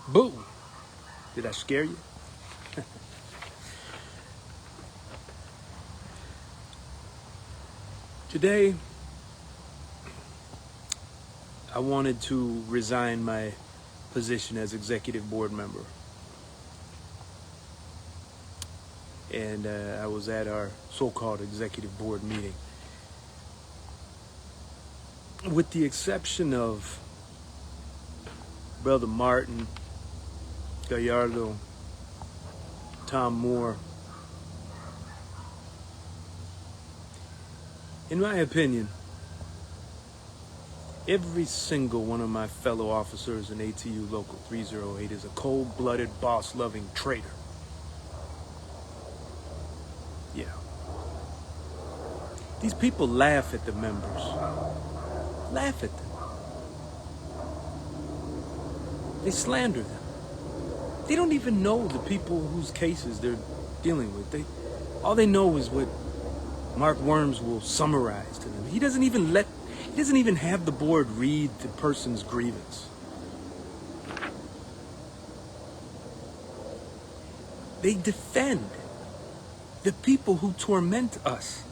Boo! Did I scare you? Today, I wanted to resign my position as executive board member. And I was at our so-called executive board meeting. With the exception of Brother Martin, Gallardo, Tom Moore, in my opinion, every single one of my fellow officers in ATU Local 308 is a cold-blooded, boss-loving traitor. Yeah. These people laugh at the members. Laugh at them. They slander them. They don't even know the people whose cases they're dealing with. All they know is what Mark Worms will summarize to them. He doesn't even have the board read the person's grievance. They defend the people who torment us.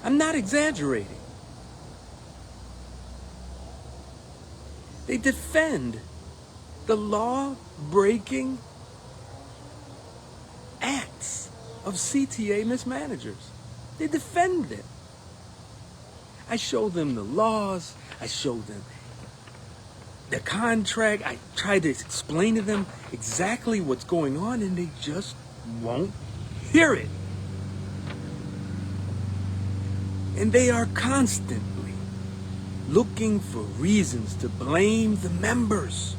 I'm not exaggerating. They defend the law-breaking acts of CTA mismanagers. They defend it. I show them the laws. I show them the contract. I try to explain to them exactly what's going on, and they just won't hear it. And they are constantly looking for reasons to blame the members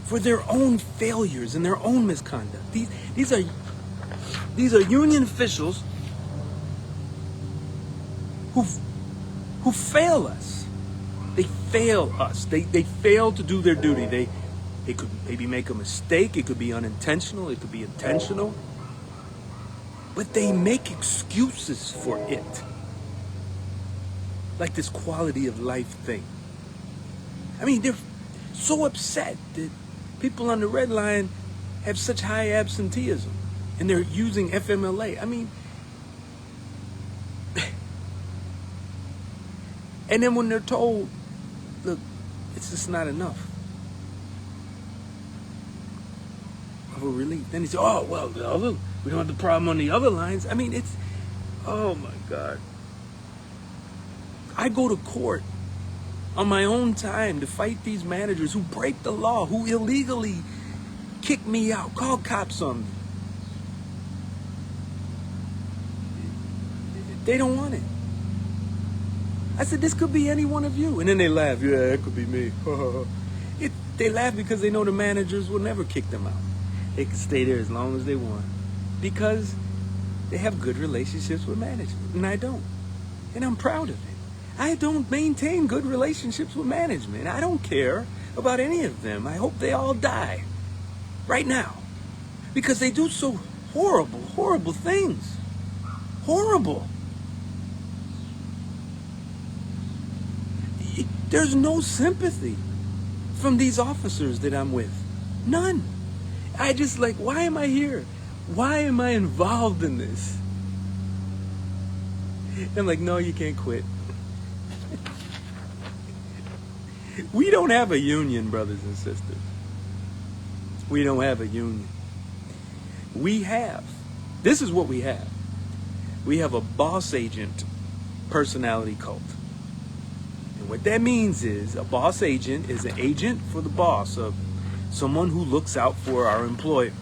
for their own failures and their own misconduct. These are union officials who fail us. They fail us. They fail to do their duty. They could maybe make a mistake. It could be unintentional. It could be intentional. But they make excuses for it. Like this quality of life thing. I mean, they're so upset that people on the red line have such high absenteeism. And they're using FMLA. I mean, and then when they're told, look, it's just not enough of a relief. Then they say, oh, well, we don't have the problem on the other lines. I mean, oh my God. I go to court on my own time to fight these managers who break the law, who illegally kick me out, call cops on me. They don't want it. I said, this could be any one of you. And then they laugh. Yeah, it could be me. They laugh because they know the managers will never kick them out. They can stay there as long as they want because they have good relationships with management. And I don't. And I'm proud of it. I don't maintain good relationships with management. I don't care about any of them. I hope they all die right now because they do so horrible, horrible things. Horrible. There's no sympathy from these officers that I'm with. None. I just why am I here? Why am I involved in this? And I'm like, no, you can't quit. We don't have a union, brothers and sisters. We don't have a union. This is what we have. We have a boss agent personality cult. And what that means is a boss agent is an agent for the boss, of someone who looks out for our employer.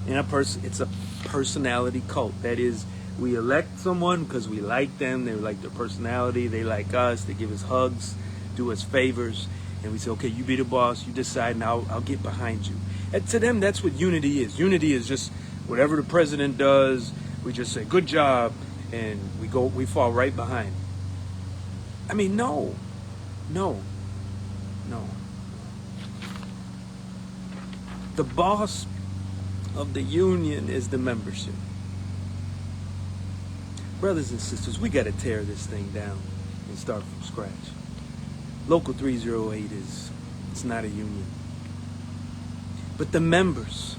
And it's a personality cult. That is, we elect someone because we like them. They like their personality. They like us. They give us hugs, do us favors. And we say, okay, you be the boss. You decide, and I'll get behind you. And to them, that's what unity is. Unity is just whatever the president does, we just say, good job, and we fall right behind. I mean, no. The boss of the union is the membership. Brothers and sisters, we got to tear this thing down and start from scratch. Local 308 it's not a union. But the members,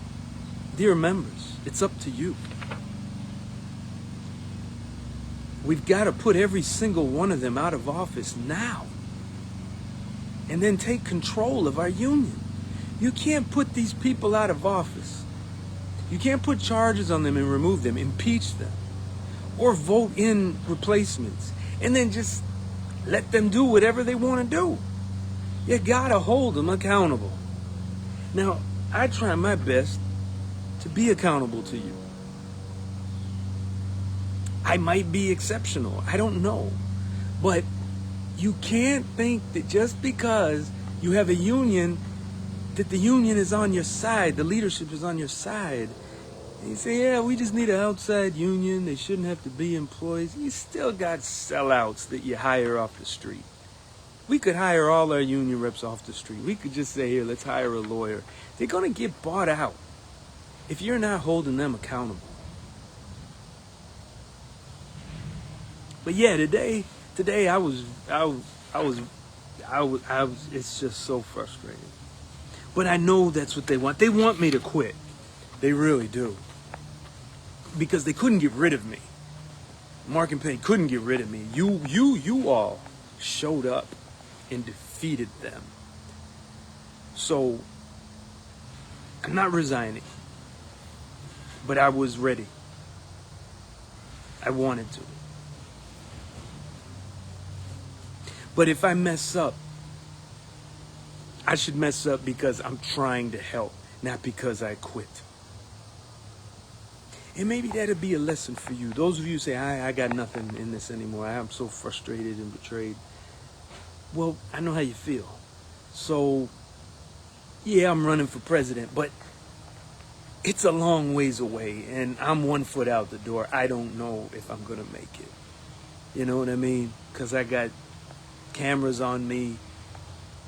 dear members, it's up to you. We've got to put every single one of them out of office now. And then take control of our union. You can't put these people out of office. You can't put charges on them and remove them, impeach them, or vote in replacements, and then just let them do whatever they want to do. You gotta hold them accountable. Now, I try my best to be accountable to you. I might be exceptional. I don't know. But you can't think that just because you have a union, that the union is on your side, the leadership is on your side. And you say, yeah, we just need an outside union. They shouldn't have to be employees. You still got sellouts that you hire off the street. We could hire all our union reps off the street. We could just say, here, let's hire a lawyer. They're going to get bought out if you're not holding them accountable. But yeah, today I was, it's just so frustrating. But I know that's what they want. They want me to quit. They really do. Because they couldn't get rid of me. Mark and Penny couldn't get rid of me. You all showed up and defeated them. So I'm not resigning. But I was ready. I wanted to. But if I mess up, I should mess up because I'm trying to help, not because I quit. And maybe that'll be a lesson for you. Those of you who say, I got nothing in this anymore. I'm so frustrated and betrayed. Well, I know how you feel. So, yeah, I'm running for president, but it's a long ways away, and I'm 1 foot out the door. I don't know if I'm going to make it. You know what I mean? Because I got cameras on me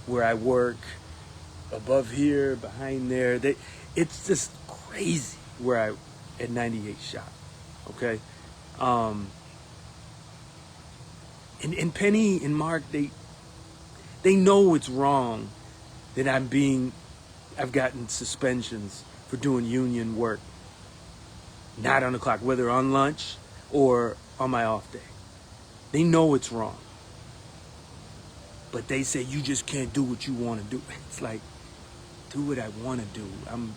where I work, above here, behind there. It's just crazy where I at 98 shot. Okay? And Penny and Mark, they know it's wrong that I've gotten suspensions for doing union work. Not on the clock, whether on lunch or on my off day. They know it's wrong. But they say, you just can't do what you want to do. It's like, do what I want to do. I'm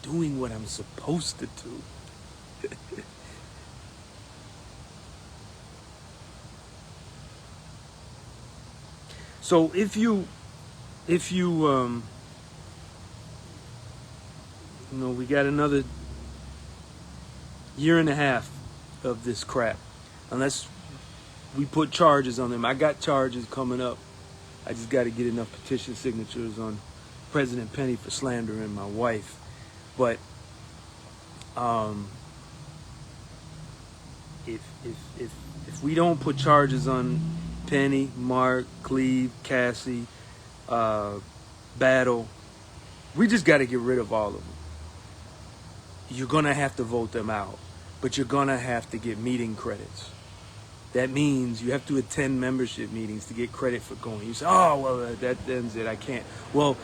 doing what I'm supposed to do. So if you we got another year and a half of this crap, unless we put charges on them. I got charges coming up. I just got to get enough petition signatures on President Penny for slandering my wife. But if we don't put charges on Penny, Mark, Cleve, Cassie, Battle, we just got to get rid of all of them. You're going to have to vote them out, but you're going to have to get meeting credits. That means you have to attend membership meetings to get credit for going. You say, oh, well, that ends it. I can't. Well,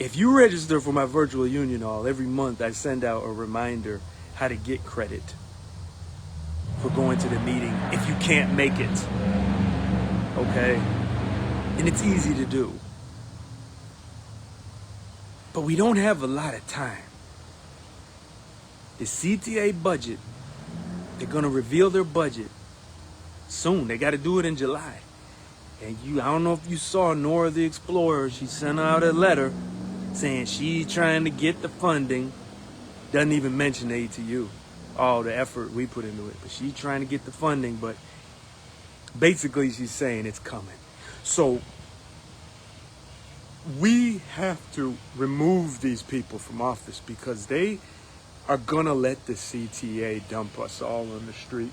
if you register for my virtual union hall, every month I send out a reminder how to get credit for going to the meeting if you can't make it. Okay? And it's easy to do. But we don't have a lot of time. The CTA budget, they're going to reveal their budget soon. They got to do it in July. And I don't know if you saw Nora the Explorer. She sent out a letter saying she's trying to get the funding. Doesn't even mention ATU, all the effort we put into it. But she's trying to get the funding. But basically she's saying it's coming. So we have to remove these people from office because they are going to let the CTA dump us all on the street.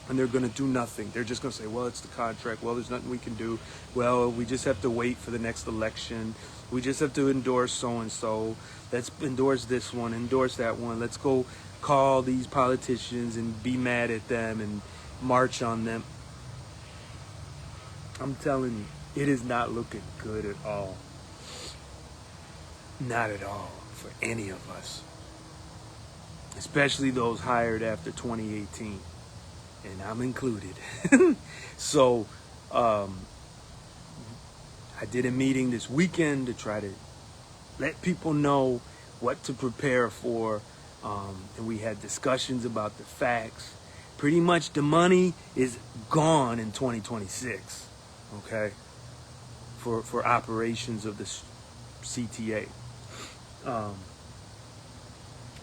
And they're going to do nothing. They're just going to say, well, it's the contract. Well, there's nothing we can do. Well, we just have to wait for the next election. We just have to endorse so-and-so. Let's endorse this one, endorse that one. Let's go call these politicians and be mad at them and march on them. I'm telling you, It is not looking good at all. Not at all for any of us, especially those hired after 2018, and I'm included. So I did a meeting this weekend to try to let people know what to prepare for, and we had discussions about the facts. Pretty much the money is gone in 2026, okay, for operations of the CTA.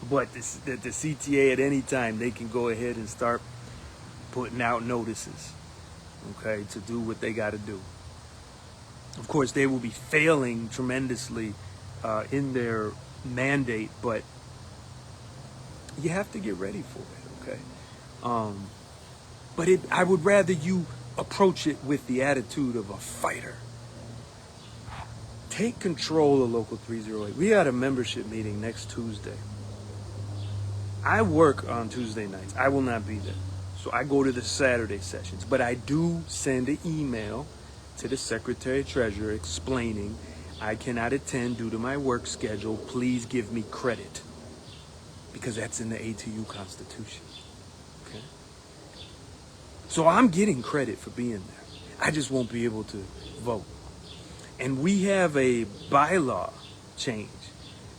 But the CTA at any time, they can go ahead and start putting out notices, okay, to do what they got to do. Of course, they will be failing tremendously in their mandate, but you have to get ready for it, okay? But I would rather you approach it with the attitude of a fighter. Take control of Local 308. We had a membership meeting next Tuesday. I work on Tuesday nights. I will not be there. So I go to the Saturday sessions. But I do send an email to the Secretary Treasurer explaining I cannot attend due to my work schedule. Please give me credit. Because that's in the ATU Constitution. Okay? So I'm getting credit for being there. I just won't be able to vote. And we have a bylaw change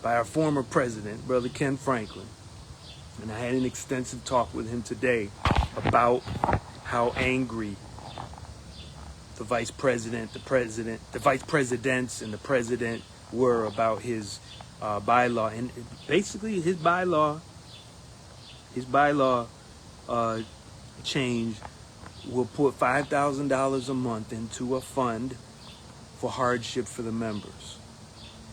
by our former president, Brother Ken Franklin. And I had an extensive talk with him today about how angry the vice president, the vice presidents and the president were about his bylaw. And basically his bylaw change will put $5,000 a month into a fund for hardship for the members.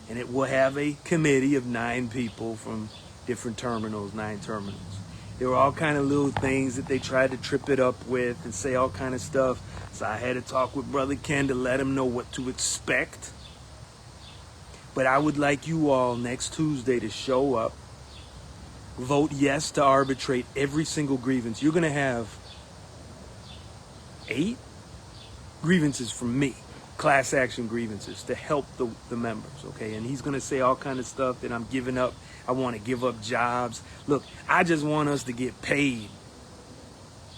And it will have a committee of 9 people from different terminals, 9 terminals. There were all kind of little things that they tried to trip it up with and say all kind of stuff. So I had to talk with Brother Ken to let him know what to expect. But I would like you all next Tuesday to show up, vote yes to arbitrate every single grievance. You're going to have 8 grievances from me. Class action grievances to help the members, okay? And he's going to say all kind of stuff that I'm giving up. I want to give up jobs. Look, I just want us to get paid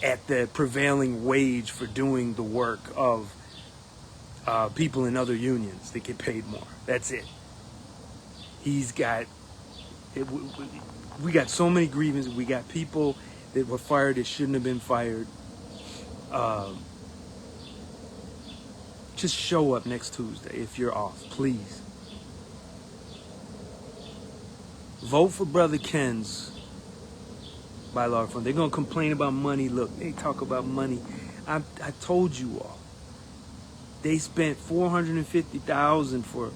at the prevailing wage for doing the work of people in other unions that get paid more. That's it. He's got, we got so many grievances. We got people that were fired that shouldn't have been fired. Just show up next Tuesday if you're off, please. Vote for Brother Ken's bylaw fund. They're going to complain about money. Look, they talk about money. I told you all. They spent $450,000 for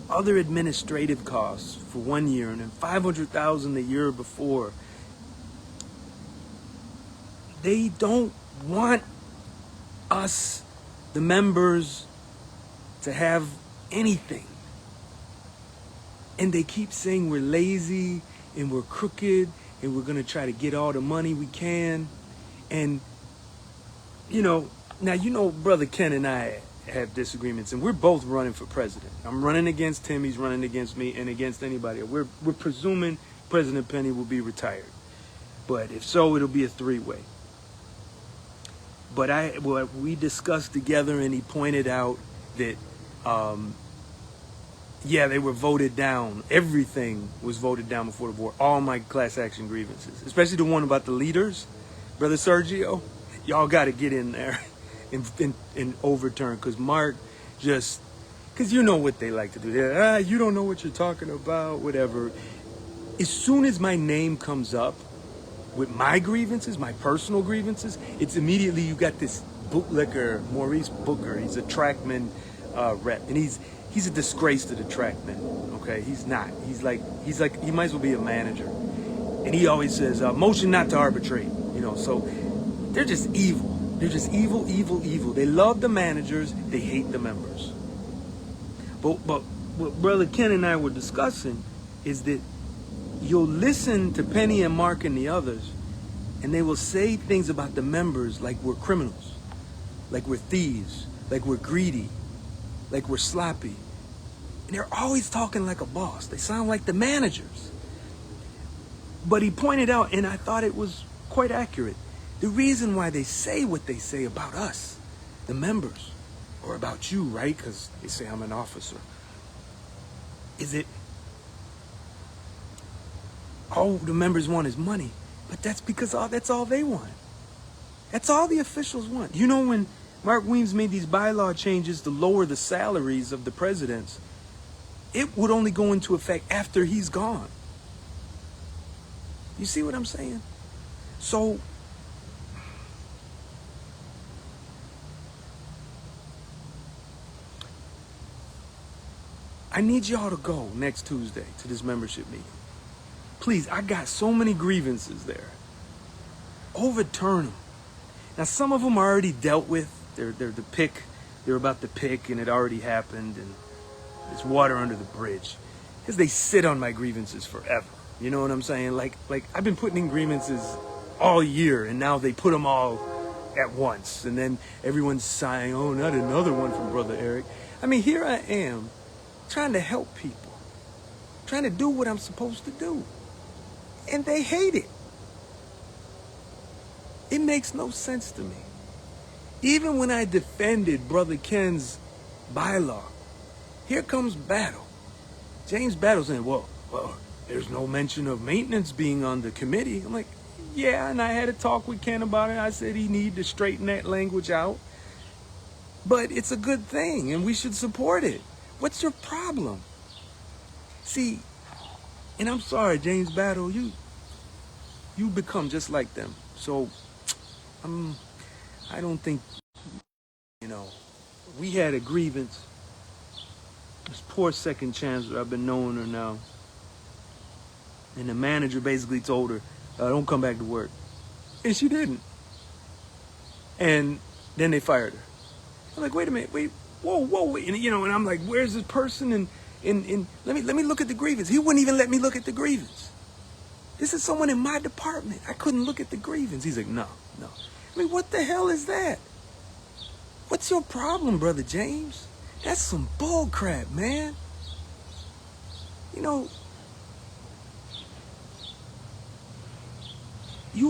other administrative costs for 1 year and then $500,000 the year before. They don't want us, the members, to have anything. And they keep saying we're lazy and we're crooked and we're going to try to get all the money we can. And, now, Brother Ken and I have disagreements, and we're both running for president. I'm running against him, he's running against me, and against anybody else. We're presuming President Penny will be retired. But if so, it'll be a 3-way. But we discussed together, and he pointed out that, they were voted down. Everything was voted down before the board. All my class action grievances, especially the one about the leaders, Brother Sergio. Y'all got to get in there and overturn, because Mark because you know what they like to do. You don't know what you're talking about, whatever. As soon as my name comes up, with my grievances, my personal grievances, it's immediately you got this bootlicker, Maurice Booker. He's a trackman rep, and he's a disgrace to the trackmen. Okay, he's not. He's like he might as well be a manager, and he always says motion not to arbitrate. So they're just evil. They're just evil, evil, evil. They love the managers. They hate the members. But what Brother Ken and I were discussing is that you'll listen to Penny and Mark and the others, and they will say things about the members like we're criminals, like we're thieves, like we're greedy, like we're sloppy. And they're always talking like a boss. They sound like the managers. But he pointed out, and I thought it was quite accurate, the reason why they say what they say about us, the members, or about you, right? Because they say I'm an officer. Is it all the members want is money? But that's because that's all they want. That's all the officials want. You know, when Mark Weems made these bylaw changes to lower the salaries of the presidents, it would only go into effect after he's gone. You see what I'm saying? So, I need y'all to go next Tuesday to this membership meeting. Please, I got so many grievances there. Overturn them. Now, some of them are already dealt with. They're the pick. They're about to pick, and it already happened, and it's water under the bridge. Because they sit on my grievances forever. You know what I'm saying? Like I've been putting in grievances all year, and now they put them all at once. And then everyone's sighing, oh, not another one from Brother Eric. I mean, here I am trying to help people, trying to do what I'm supposed to do. And they hate it. It makes no sense to me. Even when I defended Brother Ken's bylaw, here comes Battle. James Battle saying, well, there's no mention of maintenance being on the committee. I'm like, yeah, and I had a talk with Ken about it. I said he needed to straighten that language out. But it's a good thing, and we should support it. What's your problem? See, and I'm sorry, James Battle, you become just like them. So, I don't think, we had a grievance. This poor second chancellor, I've been knowing her now. And the manager basically told her, don't come back to work. And she didn't. And then they fired her. I'm like, wait a minute, whoa. And I'm like, where's this person? And let me look at the grievance. He wouldn't even let me look at the grievance. This is someone in my department. I couldn't look at the grievance. He's like, no. I mean, what the hell is that? What's your problem, Brother James? That's some bull crap, man. You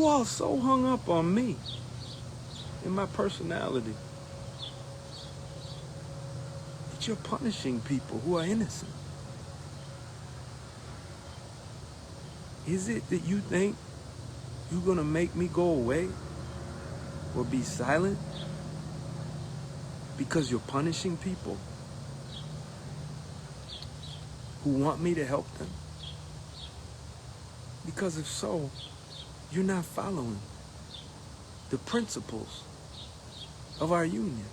all so hung up on me and my personality that you're punishing people who are innocent. Is it that you think you're going to make me go away or be silent because you're punishing people who want me to help them? Because if so, you're not following the principles of our union,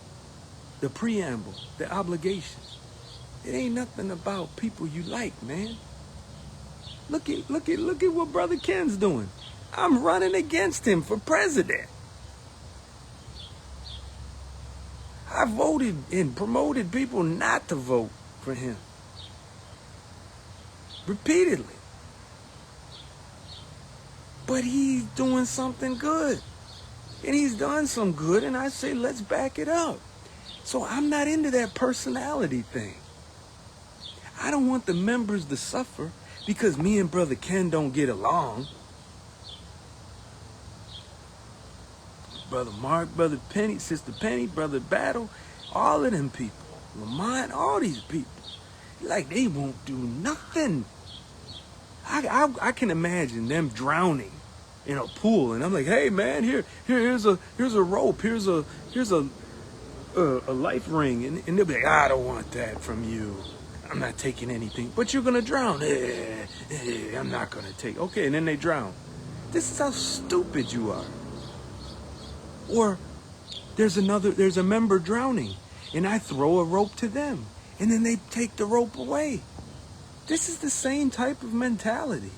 the preamble, the obligations. It ain't nothing about people you like, man. Look at what Brother Ken's doing. I'm running against him for president. I voted and promoted people not to vote for him. Repeatedly. But he's doing something good. And he's done some good, and I say, let's back it up. So I'm not into that personality thing. I don't want the members to suffer because me and Brother Ken don't get along. Brother Mark, Brother Penny, Sister Penny, Brother Battle, all of them people. Lamont, all these people. Like they won't do nothing. I can imagine them drowning in a pool, and I'm like, hey man, here's a rope, here's a life ring, and they'll be like, I don't want that from you. I'm not taking anything, but you're gonna drown. I'm not gonna take. Okay, and then they drown. This is how stupid you are. Or there's a member drowning, and I throw a rope to them, and then they take the rope away. This is the same type of mentality.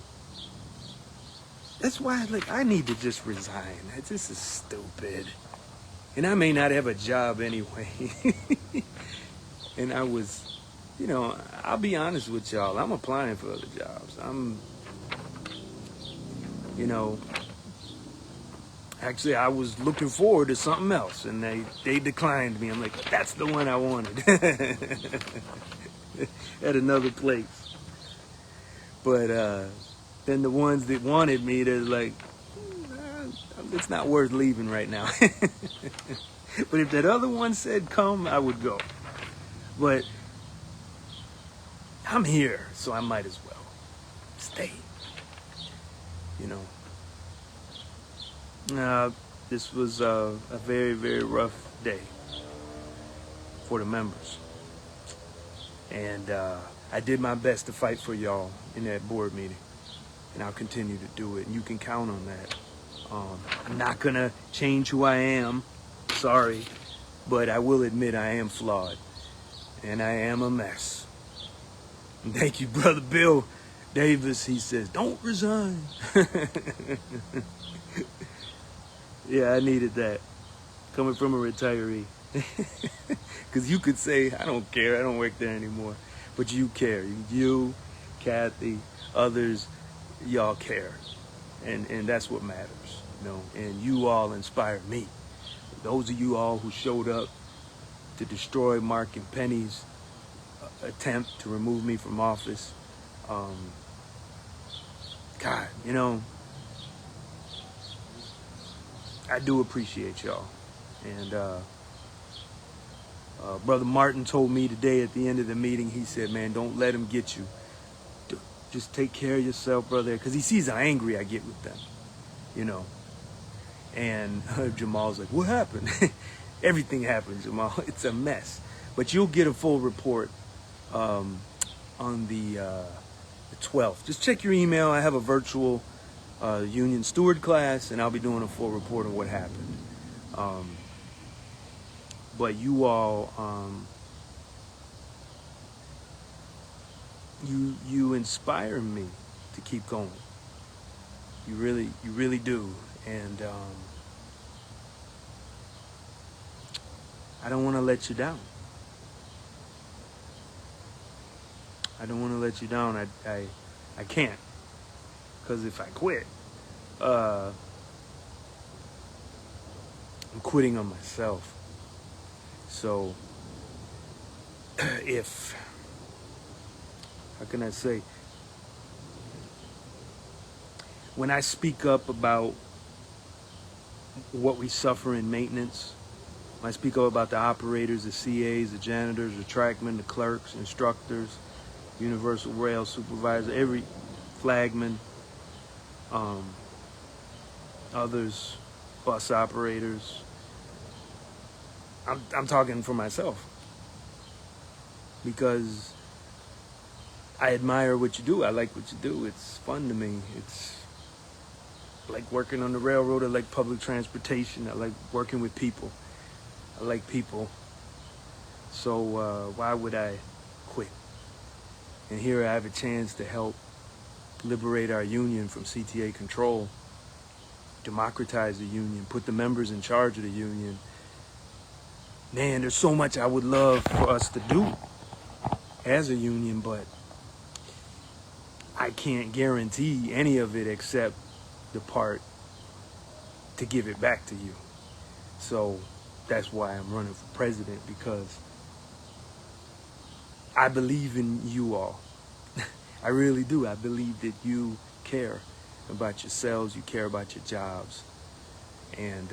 That's why, I need to just resign. This is stupid. And I may not have a job anyway. And I was, I'll be honest with y'all. I'm applying for other jobs. Actually, I was looking forward to something else, and they declined me. I'm like, that's the one I wanted at another place. But then the ones that wanted me, they're like, it's not worth leaving right now. But if that other one said come, I would go. But I'm here, so I might as well stay. You know. This was a very, very rough day for the members. And I did my best to fight for y'all in that board meeting. And I'll continue to do it. And you can count on that. I'm not going to change who I am. Sorry. But I will admit I am flawed. And I am a mess. And thank you, Brother Bill Davis. He says, don't resign. Yeah, I needed that. Coming from a retiree. Because you could say, I don't care, I don't work there anymore. But you care. You, Kathy, others, y'all care. And that's what matters. And you all inspire me. Those of you all who showed up to destroy Mark and Penny's attempt to remove me from office. God, I do appreciate y'all. And Brother Martin told me today at the end of the meeting, he said, man, don't let him get you. Just take care of yourself, brother. Because he sees how angry I get with them, And Jamal's like, what happened? Everything happened, Jamal. It's a mess. But you'll get a full report on the 12th. Just check your email. I have a virtual union steward class, and I'll be doing a full report on what happened. But you all, you inspire me to keep going. You really do. And I don't want to let you down. I don't want to let you down. I can't. Because if I quit, I'm quitting on myself. So, how can I say? When I speak up about what we suffer in maintenance, when I speak up about the operators, the CAs, the janitors, the trackmen, the clerks, instructors, universal rail supervisor, every flagman, others, bus operators, I'm talking for myself. Because I admire what you do. I like what you do. It's fun to me. It's like working on the railroad. I like public transportation. I like working with people. I like people. So why would I quit? And here I have a chance to help liberate our union from CTA control, democratize the union, put the members in charge of the union. Man, there's so much I would love for us to do as a union, but I can't guarantee any of it except the part to give it back to you. So that's why I'm running for president, because I believe in you all. I really do. I believe that you care about yourselves, you care about your jobs, and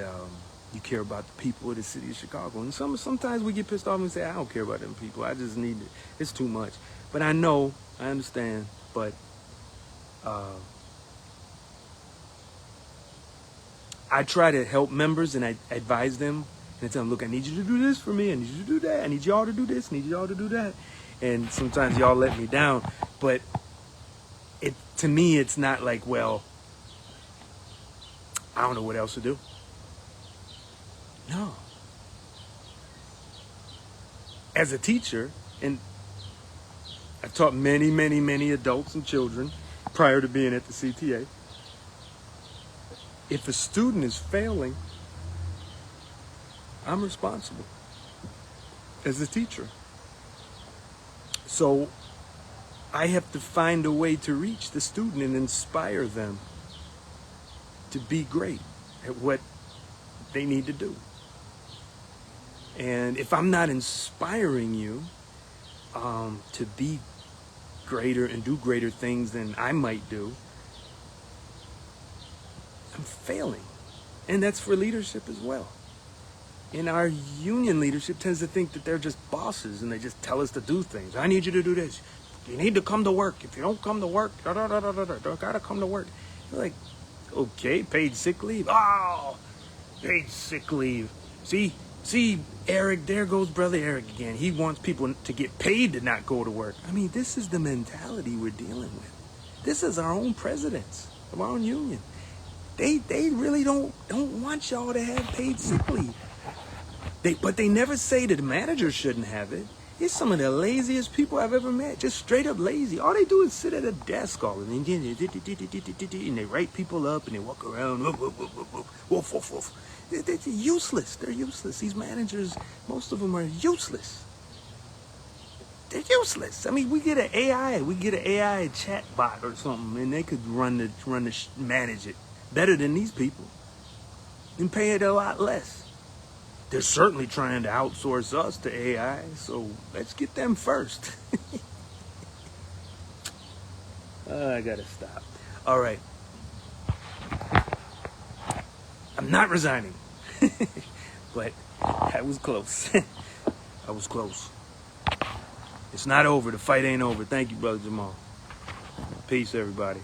you care about the people of the city of Chicago. And sometimes we get pissed off and say, I don't care about them people. I just need it. It's too much. But I know, I understand, but I try to help members, and I advise them, and I tell them, look, I need you to do this for me. I need you to do that. I need y'all to do this. I need y'all to do that. And sometimes y'all let me down. But to me, it's not like, well, I don't know what else to do. No. As a teacher, and I've taught many, many, many adults and children prior to being at the CTA. If a student is failing, I'm responsible as a teacher. So I have to find a way to reach the student and inspire them to be great at what they need to do. And if I'm not inspiring you to be greater and do greater things than I might do, I'm failing. And that's for leadership as well. And our union leadership tends to think that they're just bosses and they just tell us to do things. I need you to do this. You need to come to work. If you don't come to work, gotta come to work. You're like, okay, paid sick leave. Oh, paid sick leave. See, Eric, there goes Brother Eric again. He wants people to get paid to not go to work. I mean, this is the mentality we're dealing with. This is our own presidents of our own union. They really don't want y'all to have paid sick leave. But they never say that the manager shouldn't have it. It's some of the laziest people I've ever met. Just straight up lazy. All they do is sit at a desk all and they write people up and they walk around. Woof, woof, woof. They're useless. They're useless. These managers, most of them are useless. They're useless. I mean, we get an AI chat bot or something, and they could manage it better than these people and pay it a lot less. They're certainly trying to outsource us to AI, so let's get them first. I gotta stop. All right. I'm not resigning. But that was close. I was close. It's not over. The fight ain't over. Thank you, Brother Jamal. Peace, everybody.